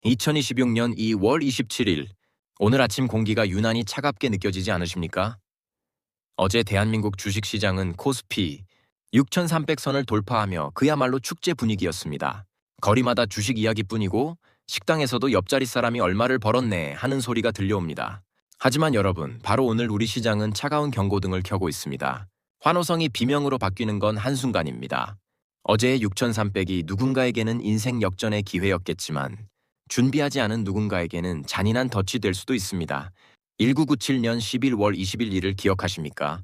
2026년 2월 27일, 오늘 아침 공기가 유난히 차갑게 느껴지지 않으십니까? 어제 대한민국 주식시장은 코스피 6,300선을 돌파하며 그야말로 축제 분위기였습니다. 거리마다 주식 이야기뿐이고 식당에서도 옆자리 사람이 얼마를 벌었네 하는 소리가 들려옵니다. 하지만 여러분, 바로 오늘 우리 시장은 차가운 경고등을 켜고 있습니다. 환호성이 비명으로 바뀌는 건 한순간입니다. 어제의 6,300이 누군가에게는 인생 역전의 기회였겠지만 준비하지 않은 누군가에게는 잔인한 덫이 될 수도 있습니다. 1997년 11월 20일 일을 기억하십니까?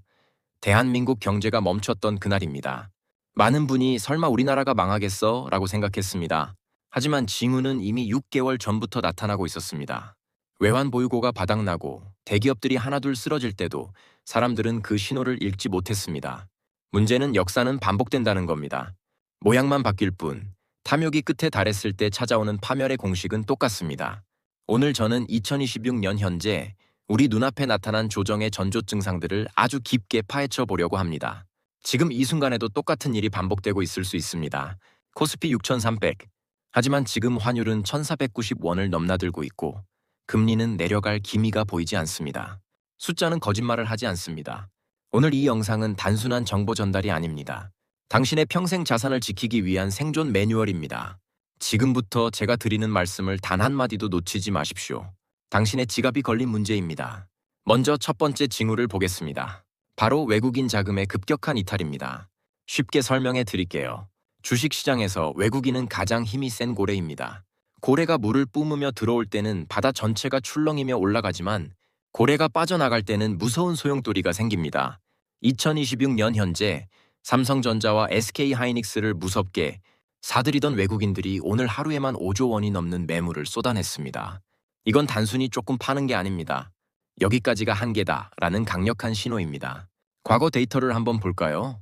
대한민국 경제가 멈췄던 그날입니다. 많은 분이 설마 우리나라가 망하겠어? 라고 생각했습니다. 하지만 징후는 이미 6개월 전부터 나타나고 있었습니다. 외환 보유고가 바닥나고 대기업들이 하나둘 쓰러질 때도 사람들은 그 신호를 읽지 못했습니다. 문제는 역사는 반복된다는 겁니다. 모양만 바뀔 뿐 탐욕이 끝에 달했을 때 찾아오는 파멸의 공식은 똑같습니다. 오늘 저는 2026년 현재 우리 눈앞에 나타난 조정의 전조 증상들을 아주 깊게 파헤쳐 보려고 합니다. 지금 이 순간에도 똑같은 일이 반복되고 있을 수 있습니다. 코스피 6,300. 하지만 지금 환율은 1,490원을 넘나들고 있고 금리는 내려갈 기미가 보이지 않습니다. 숫자는 거짓말을 하지 않습니다. 오늘 이 영상은 단순한 정보 전달이 아닙니다. 당신의 평생 자산을 지키기 위한 생존 매뉴얼입니다. 지금부터 제가 드리는 말씀을 단 한마디도 놓치지 마십시오. 당신의 지갑이 걸린 문제입니다. 먼저 첫 번째 징후를 보겠습니다. 바로 외국인 자금의 급격한 이탈입니다. 쉽게 설명해 드릴게요. 주식시장에서 외국인은 가장 힘이 센 고래입니다. 고래가 물을 뿜으며 들어올 때는 바다 전체가 출렁이며 올라가지만 고래가 빠져나갈 때는 무서운 소용돌이가 생깁니다. 2026년 현재 삼성전자와 SK하이닉스를 무섭게 사들이던 외국인들이 오늘 하루에만 5조 원이 넘는 매물을 쏟아냈습니다. 이건 단순히 조금 파는 게 아닙니다. 여기까지가 한계다라는 강력한 신호입니다. 과거 데이터를 한번 볼까요?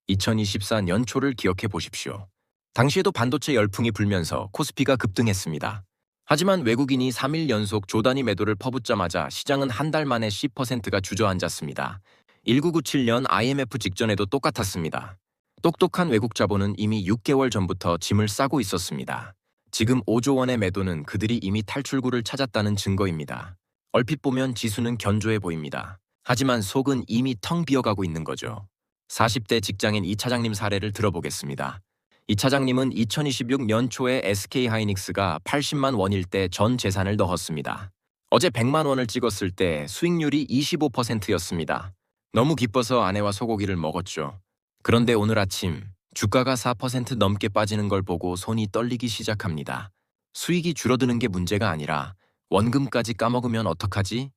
2024 년초를 기억해 보십시오. 당시에도 반도체 열풍이 불면서 코스피가 급등했습니다. 하지만 외국인이 3일 연속 조단위 매도를 퍼붓자마자 시장은 한 달 만에 10%가 주저앉았습니다. 1997년 IMF 직전에도 똑같았습니다. 똑똑한 외국 자본은 이미 6개월 전부터 짐을 싸고 있었습니다. 지금 5조 원의 매도는 그들이 이미 탈출구를 찾았다는 증거입니다. 얼핏 보면 지수는 견조해 보입니다. 하지만 속은 이미 텅 비어가고 있는 거죠. 40대 직장인 이 차장님 사례를 들어보겠습니다. 이 차장님은 2026년 초에 SK하이닉스가 80만 원일 때 전 재산을 넣었습니다. 어제 100만 원을 찍었을 때 수익률이 25%였습니다. 너무 기뻐서 아내와 소고기를 먹었죠. 그런데 오늘 아침 주가가 4% 넘게 빠지는 걸 보고 손이 떨리기 시작합니다. 수익이 줄어드는 게 문제가 아니라 원금까지 까먹으면 어떡하지?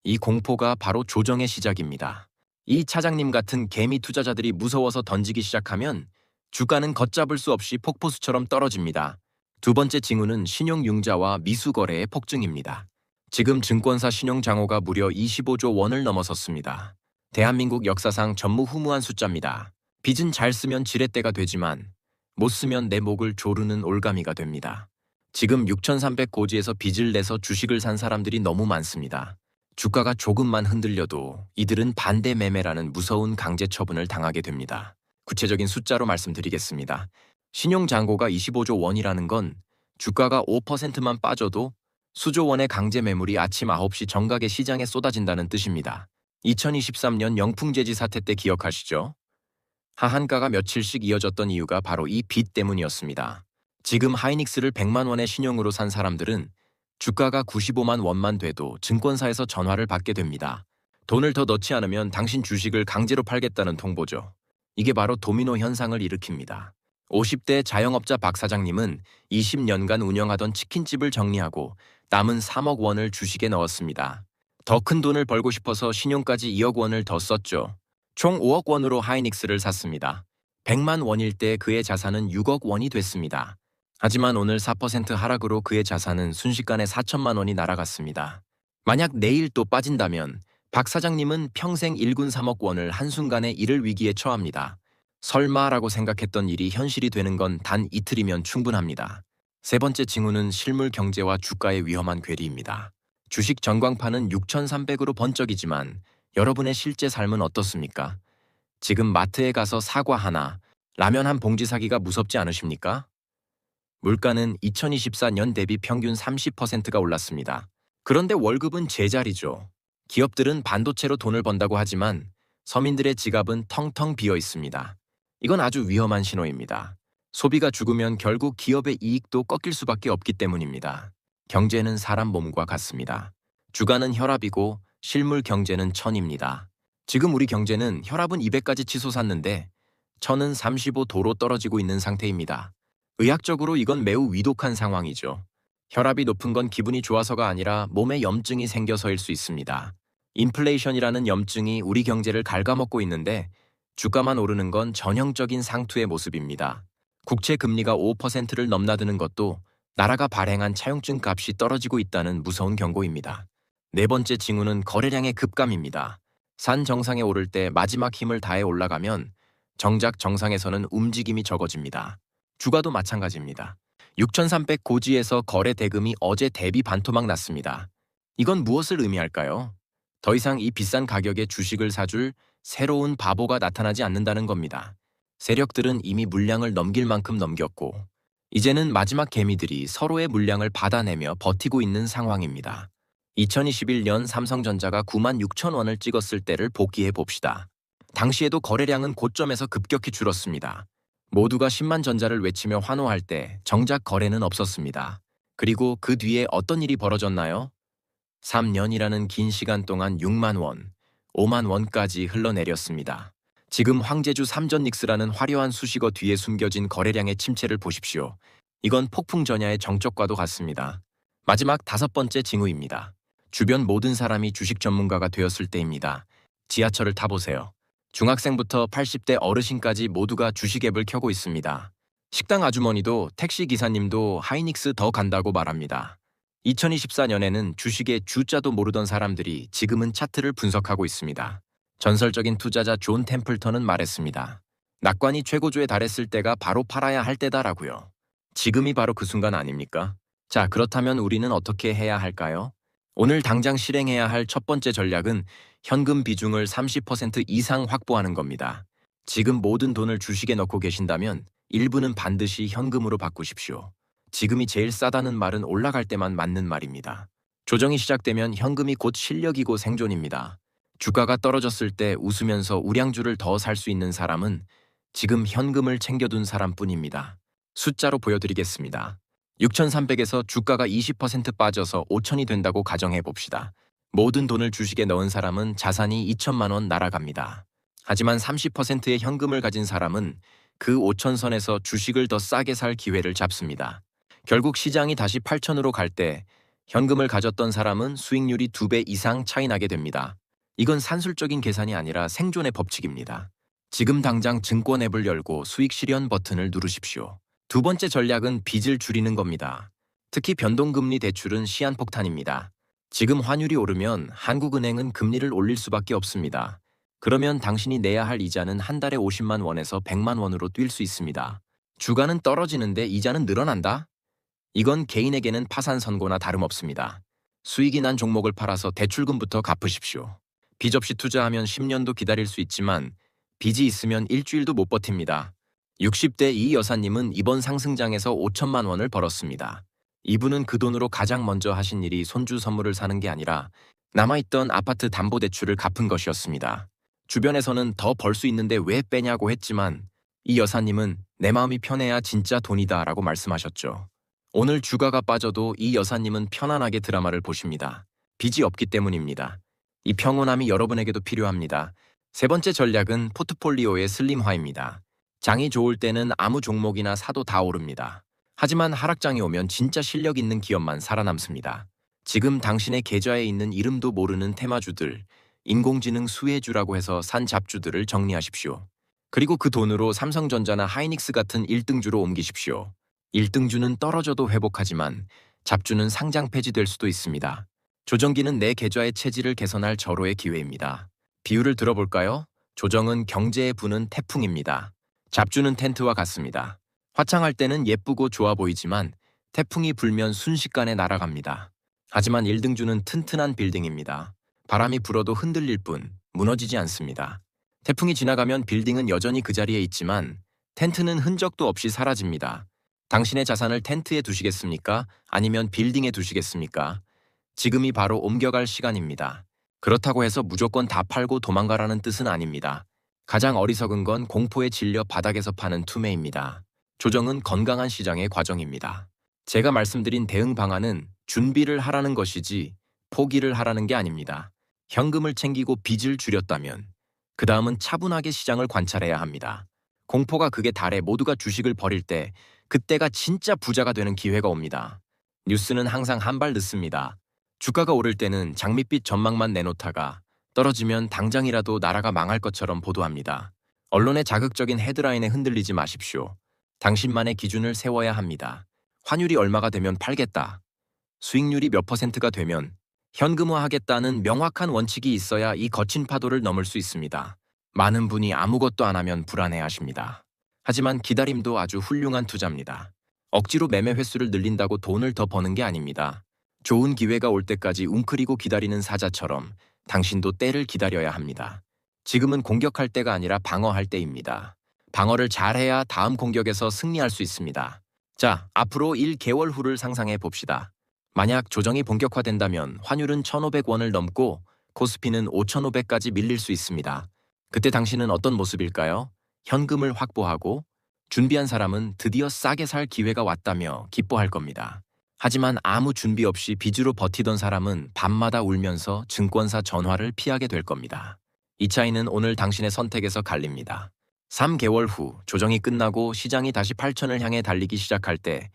이 공포가 바로 조정의 시작입니다. 이 차장님 같은 개미 투자자들이 무서워서 던지기 시작하면 주가는 걷잡을 수 없이 폭포수처럼 떨어집니다. 두 번째 징후는 신용융자와 미수거래의 폭증입니다. 지금 증권사 신용장호가 무려 25조 원을 넘어섰습니다. 대한민국 역사상 전무후무한 숫자입니다. 빚은 잘 쓰면 지렛대가 되지만 못 쓰면 내 목을 조르는 올가미가 됩니다. 지금 6,300 고지에서 빚을 내서 주식을 산 사람들이 너무 많습니다. 주가가 조금만 흔들려도 이들은 반대 매매라는 무서운 강제 처분을 당하게 됩니다. 구체적인 숫자로 말씀드리겠습니다. 신용잔고가 25조 원이라는 건 주가가 5%만 빠져도 수조 원의 강제 매물이 아침 9시 정각에 시장에 쏟아진다는 뜻입니다. 2023년 영풍재지 사태 때 기억하시죠? 하한가가 며칠씩 이어졌던 이유가 바로 이 빚 때문이었습니다. 지금 하이닉스를 100만 원의 신용으로 산 사람들은 주가가 95만 원만 돼도 증권사에서 전화를 받게 됩니다. 돈을 더 넣지 않으면 당신 주식을 강제로 팔겠다는 통보죠. 이게 바로 도미노 현상을 일으킵니다. 50대 자영업자 박 사장님은 20년간 운영하던 치킨집을 정리하고 남은 3억 원을 주식에 넣었습니다. 더 큰 돈을 벌고 싶어서 신용까지 2억 원을 더 썼죠. 총 5억 원으로 하이닉스를 샀습니다. 100만 원일 때 그의 자산은 6억 원이 됐습니다. 하지만 오늘 4% 하락으로 그의 자산은 순식간에 4천만 원이 날아갔습니다. 만약 내일 또 빠진다면 박 사장님은 평생 일군 3억 원을 한순간에 잃을 위기에 처합니다. 설마라고 생각했던 일이 현실이 되는 건 단 이틀이면 충분합니다. 세 번째 징후는 실물 경제와 주가의 위험한 괴리입니다. 주식 전광판은 6,300으로 번쩍이지만 여러분의 실제 삶은 어떻습니까? 지금 마트에 가서 사과 하나, 라면 한 봉지 사기가 무섭지 않으십니까? 물가는 2024년 대비 평균 30%가 올랐습니다. 그런데 월급은 제자리죠. 기업들은 반도체로 돈을 번다고 하지만 서민들의 지갑은 텅텅 비어 있습니다. 이건 아주 위험한 신호입니다. 소비가 죽으면 결국 기업의 이익도 꺾일 수밖에 없기 때문입니다. 경제는 사람 몸과 같습니다. 주가는 혈압이고 실물 경제는 천입니다. 지금 우리 경제는 혈압은 200까지 치솟았는데 천은 35도로 떨어지고 있는 상태입니다. 의학적으로 이건 매우 위독한 상황이죠. 혈압이 높은 건 기분이 좋아서가 아니라 몸에 염증이 생겨서일 수 있습니다. 인플레이션이라는 염증이 우리 경제를 갉아먹고 있는데 주가만 오르는 건 전형적인 상투의 모습입니다. 국채 금리가 5%를 넘나드는 것도 나라가 발행한 차용증 값이 떨어지고 있다는 무서운 경고입니다. 네 번째 징후는 거래량의 급감입니다. 산 정상에 오를 때 마지막 힘을 다해 올라가면 정작 정상에서는 움직임이 적어집니다. 주가도 마찬가지입니다. 6,300 고지에서 거래 대금이 어제 대비 반토막 났습니다. 이건 무엇을 의미할까요? 더 이상 이 비싼 가격에 주식을 사줄 새로운 바보가 나타나지 않는다는 겁니다. 세력들은 이미 물량을 넘길 만큼 넘겼고 이제는 마지막 개미들이 서로의 물량을 받아내며 버티고 있는 상황입니다. 2021년 삼성전자가 9만 6천 원을 찍었을 때를 복기해 봅시다. 당시에도 거래량은 고점에서 급격히 줄었습니다. 모두가 10만 전자를 외치며 환호할 때 정작 거래는 없었습니다. 그리고 그 뒤에 어떤 일이 벌어졌나요? 3년이라는 긴 시간 동안 6만 원, 5만 원까지 흘러내렸습니다. 지금 황제주 삼전닉스라는 화려한 수식어 뒤에 숨겨진 거래량의 침체를 보십시오. 이건 폭풍 전야의 정적과도 같습니다. 마지막 다섯 번째 징후입니다. 주변 모든 사람이 주식 전문가가 되었을 때입니다. 지하철을 타보세요. 중학생부터 80대 어르신까지 모두가 주식 앱을 켜고 있습니다. 식당 아주머니도 택시 기사님도 하이닉스 더 간다고 말합니다. 2024년에는 주식의 주자도 모르던 사람들이 지금은 차트를 분석하고 있습니다. 전설적인 투자자 존 템플턴은 말했습니다. 낙관이 최고조에 달했을 때가 바로 팔아야 할 때다라고요. 지금이 바로 그 순간 아닙니까? 자, 그렇다면 우리는 어떻게 해야 할까요? 오늘 당장 실행해야 할 첫 번째 전략은 현금 비중을 30% 이상 확보하는 겁니다. 지금 모든 돈을 주식에 넣고 계신다면 일부는 반드시 현금으로 바꾸십시오. 지금이 제일 싸다는 말은 올라갈 때만 맞는 말입니다. 조정이 시작되면 현금이 곧 실력이고 생존입니다. 주가가 떨어졌을 때 웃으면서 우량주를 더 살 수 있는 사람은 지금 현금을 챙겨둔 사람뿐입니다. 숫자로 보여드리겠습니다. 6,300에서 주가가 20% 빠져서 5,000이 된다고 가정해 봅시다. 모든 돈을 주식에 넣은 사람은 자산이 2천만 원 날아갑니다. 하지만 30%의 현금을 가진 사람은 그 5천선에서 주식을 더 싸게 살 기회를 잡습니다. 결국 시장이 다시 8천으로 갈 때 현금을 가졌던 사람은 수익률이 2배 이상 차이 나게 됩니다. 이건 산술적인 계산이 아니라 생존의 법칙입니다. 지금 당장 증권 앱을 열고 수익 실현 버튼을 누르십시오. 두 번째 전략은 빚을 줄이는 겁니다. 특히 변동금리 대출은 시한폭탄입니다. 지금 환율이 오르면 한국은행은 금리를 올릴 수밖에 없습니다. 그러면 당신이 내야 할 이자는 한 달에 50만 원에서 100만 원으로 뛸 수 있습니다. 주가는 떨어지는데 이자는 늘어난다? 이건 개인에게는 파산 선고나 다름없습니다. 수익이 난 종목을 팔아서 대출금부터 갚으십시오. 빚 없이 투자하면 10년도 기다릴 수 있지만 빚이 있으면 일주일도 못 버팁니다. 60대 이 여사님은 이번 상승장에서 5천만 원을 벌었습니다. 이분은 그 돈으로 가장 먼저 하신 일이 손주 선물을 사는 게 아니라 남아있던 아파트 담보대출을 갚은 것이었습니다. 주변에서는 더 벌 수 있는데 왜 빼냐고 했지만 이 여사님은 내 마음이 편해야 진짜 돈이다 라고 말씀하셨죠. 오늘 주가가 빠져도 이 여사님은 편안하게 드라마를 보십니다. 빚이 없기 때문입니다. 이 평온함이 여러분에게도 필요합니다. 세 번째 전략은 포트폴리오의 슬림화입니다. 장이 좋을 때는 아무 종목이나 사도 다 오릅니다. 하지만 하락장이 오면 진짜 실력 있는 기업만 살아남습니다. 지금 당신의 계좌에 있는 이름도 모르는 테마주들, 인공지능 수혜주라고 해서 산 잡주들을 정리하십시오. 그리고 그 돈으로 삼성전자나 하이닉스 같은 1등주로 옮기십시오. 1등주는 떨어져도 회복하지만 잡주는 상장 폐지될 수도 있습니다. 조정기는 내 계좌의 체질을 개선할 절호의 기회입니다. 비유를 들어볼까요? 조정은 경제에 부는 태풍입니다. 잡주는 텐트와 같습니다. 화창할 때는 예쁘고 좋아 보이지만 태풍이 불면 순식간에 날아갑니다. 하지만 1등주는 튼튼한 빌딩입니다. 바람이 불어도 흔들릴 뿐 무너지지 않습니다. 태풍이 지나가면 빌딩은 여전히 그 자리에 있지만 텐트는 흔적도 없이 사라집니다. 당신의 자산을 텐트에 두시겠습니까? 아니면 빌딩에 두시겠습니까? 지금이 바로 옮겨갈 시간입니다. 그렇다고 해서 무조건 다 팔고 도망가라는 뜻은 아닙니다. 가장 어리석은 건 공포에 질려 바닥에서 파는 투매입니다. 조정은 건강한 시장의 과정입니다. 제가 말씀드린 대응 방안은 준비를 하라는 것이지 포기를 하라는 게 아닙니다. 현금을 챙기고 빚을 줄였다면 그 다음은 차분하게 시장을 관찰해야 합니다. 공포가 극에 달해 모두가 주식을 버릴 때 그때가 진짜 부자가 되는 기회가 옵니다. 뉴스는 항상 한 발 늦습니다. 주가가 오를 때는 장밋빛 전망만 내놓다가 떨어지면 당장이라도 나라가 망할 것처럼 보도합니다. 언론의 자극적인 헤드라인에 흔들리지 마십시오. 당신만의 기준을 세워야 합니다. 환율이 얼마가 되면 팔겠다. 수익률이 몇 퍼센트가 되면 현금화하겠다는 명확한 원칙이 있어야 이 거친 파도를 넘을 수 있습니다. 많은 분이 아무것도 안 하면 불안해하십니다. 하지만 기다림도 아주 훌륭한 투자입니다. 억지로 매매 횟수를 늘린다고 돈을 더 버는 게 아닙니다. 좋은 기회가 올 때까지 웅크리고 기다리는 사자처럼 당신도 때를 기다려야 합니다. 지금은 공격할 때가 아니라 방어할 때입니다. 방어를 잘해야 다음 공격에서 승리할 수 있습니다. 자, 앞으로 1개월 후를 상상해 봅시다. 만약 조정이 본격화된다면 환율은 1,500원을 넘고 코스피는 5,500까지 밀릴 수 있습니다. 그때 당신은 어떤 모습일까요? 현금을 확보하고 준비한 사람은 드디어 싸게 살 기회가 왔다며 기뻐할 겁니다. 하지만 아무 준비 없이 빚으로 버티던 사람은 밤마다 울면서 증권사 전화를 피하게 될 겁니다. 이 차이는 오늘 당신의 선택에서 갈립니다. 3개월 후 조정이 끝나고 시장이 다시 8천을 향해 달리기 시작할 때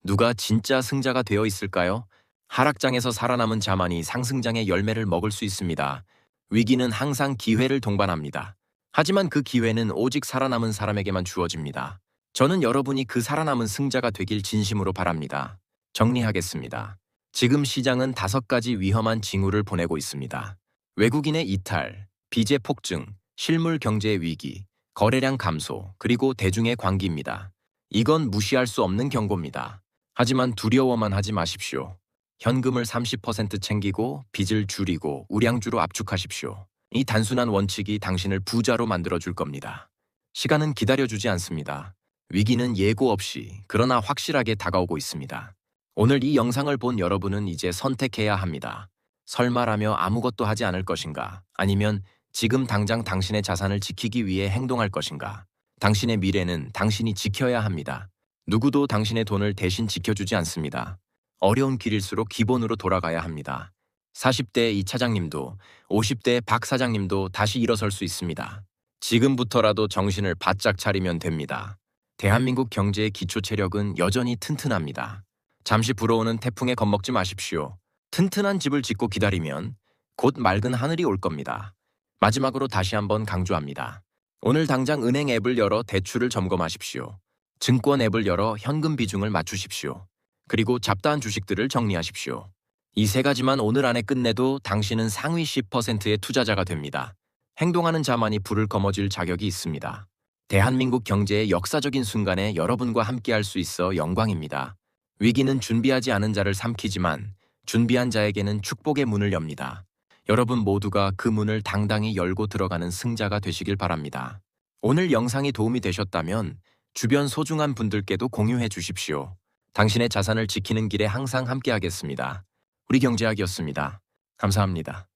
누가 진짜 승자가 되어 있을까요? 하락장에서 살아남은 자만이 상승장의 열매를 먹을 수 있습니다. 위기는 항상 기회를 동반합니다. 하지만 그 기회는 오직 살아남은 사람에게만 주어집니다. 저는 여러분이 그 살아남은 승자가 되길 진심으로 바랍니다. 정리하겠습니다. 지금 시장은 5가지 위험한 징후를 보내고 있습니다. 외국인의 이탈, 빚의 폭증, 실물 경제의 위기, 거래량 감소, 그리고 대중의 광기입니다. 이건 무시할 수 없는 경고입니다. 하지만 두려워만 하지 마십시오. 현금을 30% 챙기고 빚을 줄이고 우량주로 압축하십시오. 이 단순한 원칙이 당신을 부자로 만들어줄 겁니다. 시간은 기다려주지 않습니다. 위기는 예고 없이 그러나 확실하게 다가오고 있습니다. 오늘 이 영상을 본 여러분은 이제 선택해야 합니다. 설마라며 아무것도 하지 않을 것인가? 아니면 지금 당장 당신의 자산을 지키기 위해 행동할 것인가? 당신의 미래는 당신이 지켜야 합니다. 누구도 당신의 돈을 대신 지켜주지 않습니다. 어려운 길일수록 기본으로 돌아가야 합니다. 40대 이 차장님도 50대 박 사장님도 다시 일어설 수 있습니다. 지금부터라도 정신을 바짝 차리면 됩니다. 대한민국 경제의 기초 체력은 여전히 튼튼합니다. 잠시 불어오는 태풍에 겁먹지 마십시오. 튼튼한 집을 짓고 기다리면 곧 맑은 하늘이 올 겁니다. 마지막으로 다시 한번 강조합니다. 오늘 당장 은행 앱을 열어 대출을 점검하십시오. 증권 앱을 열어 현금 비중을 맞추십시오. 그리고 잡다한 주식들을 정리하십시오. 이 3가지만 오늘 안에 끝내도 당신은 상위 10%의 투자자가 됩니다. 행동하는 자만이 불을 거머쥘 자격이 있습니다. 대한민국 경제의 역사적인 순간에 여러분과 함께할 수 있어 영광입니다. 위기는 준비하지 않은 자를 삼키지만 준비한 자에게는 축복의 문을 엽니다. 여러분 모두가 그 문을 당당히 열고 들어가는 승자가 되시길 바랍니다. 오늘 영상이 도움이 되셨다면 주변 소중한 분들께도 공유해 주십시오. 당신의 자산을 지키는 길에 항상 함께하겠습니다. 우리 경제학이었습니다. 감사합니다.